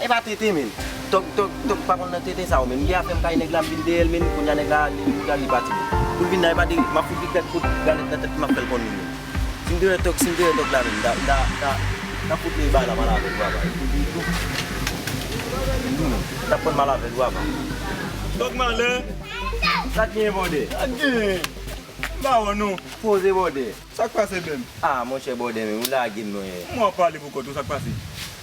E pa tete men. Tok pa kon nan tete sa ou men. Mye a fem kay neg la bin de el men. Konya neg la li bati men. Pour vin na e pa de ma fuki kat kout galet na tet ma fel kon men. Sindire tok la men. Da fout ni ba la malade baba. Da pon malade baba. Tok man le. Sak ni bode. Agi. Ba wonou. Pose bode. Ça passe ben. Ah mon cher bode men. Ou la gin nou e. Moi parler beaucoup tout ça passe.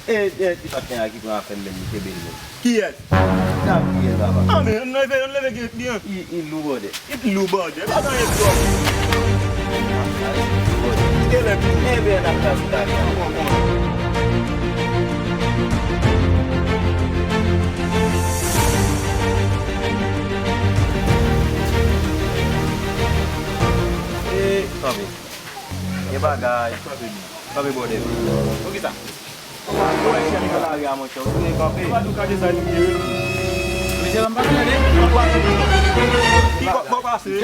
Ti pa ken a ki pou a fem men ni te bel men. Qui est? Da ki e baba. Ah mais on lève get bien. Il lou bode. Il lou bode. Pas dans les toi. Quel est? E be na kasi da ki. Sabe? E bagay. Sabe bode. O que tá? Lagi amo cok. Ni kopi. Pas du cas de ça. Bisa lambat ni. Qui va passer?